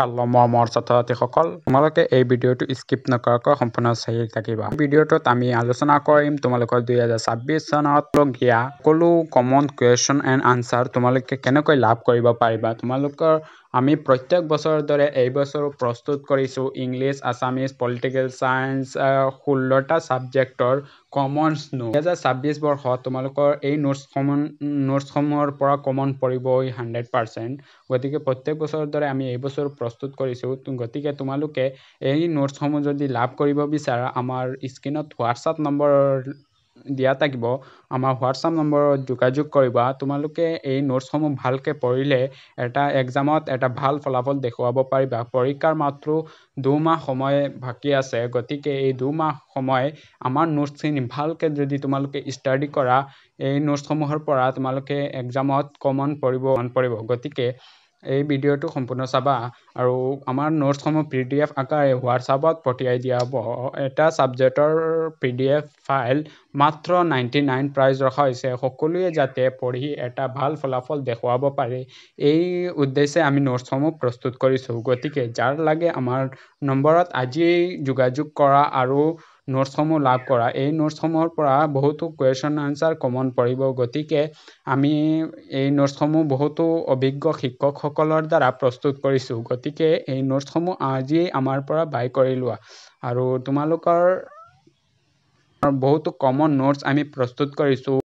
Hello' মোৰ ছাত্ৰ ছাত্ৰীসকল, তোমালোকে এই ভিডিঅ'টো স্কিপ নকৰাকৈ সম্পূৰ্ণ চাই থাকিবা। ভিডিঅ'টোত আমি আলোচনা কৰিম তোমালোকৰ 2026 চনত লগীয়া সকলো কমন কুৱেশ্যন এণ্ড আনচাৰ তোমালোকে কেনেকৈ লাভ কৰিব পাৰিবা। তোমালোকৰ আমি প্ৰত্যেক বছৰৰ দৰে এই বছৰো প্ৰস্তুত কৰিছোঁ ইংলিছ, আছামিজ, পলিটিকেল চায়েন্স 16টা ছাবজেক্টৰ কমন নোটছ। 2026 বৰ্ষত তোমালোকৰ এই নোটছসমূহৰ পৰা কমন পৰিবই 100%। গতিকে প্ৰত্যেক বছৰৰ দৰে আমি এই বছৰ প্ৰস্তুত কৰিছোঁ। গতিকে তোমালোকে এই নোটছসমূহ যদি লাভ কৰিব বিচাৰা, আমাৰ স্ক্ৰীনত হোৱাটছআপ নম্বৰ দিয়া থাকিব। আমাৰ হোৱাটছআপ নম্বৰত যোগাযোগ কৰিবা। তোমালোকে এই নোটছসমূহ ভালকৈ পঢ়িলে এটা এক্সামত এটা ভাল ফলাফল দেখুৱাব পাৰিবা। পৰীক্ষাৰ মাত্ৰ 2 মাহ সময় বাকী আছে। গতিকে এই 2 মাহ সময় আমাৰ নোটছখিনি ভালকৈ যদি তোমালোকে ষ্টাডি কৰা, এই নোটছসমূহৰ পৰা তোমালোকে এক্সামত কমন পৰিব। গতিকে এই ভিডিঅ'টো সম্পূৰ্ণ চাবা আৰু আমাৰ নোটছসমূহ PDF আকাৰে হোৱাটছআপত পঠিয়াই দিয়া হ'ব। এটা ছাবজেক্টৰ PDF ফাইল মাত্ৰ 99 প্ৰাইজ ৰখা হৈছে। সকলোৱে যাতে পঢ়ি এটা ভাল ফলাফল দেখুৱাব পাৰে, এই উদ্দেশ্যে আমি নোটছসমূহ প্ৰস্তুত কৰিছোঁ। গতিকে যাৰ লাগে আমাৰ নম্বৰত আজিয়েই যোগাযোগ কৰা আৰু নোটছসমূহ লাভ কৰা। এই নোটছসমূহৰ পৰা বহুতো কুৱেশ্যন আনচাৰ কমন পৰিব। গতিকে আমি এই নোটছসমূহ বহুতো অভিজ্ঞ শিক্ষকসকলৰ দ্বাৰা প্ৰস্তুত কৰিছোঁ। গতিকে এই নোটছসমূহ আজিয়েই আমাৰ পৰা বাই কৰি লোৱা আৰু তোমালোকৰ বহুতো কমন নোটছ আমি প্ৰস্তুত কৰিছোঁ।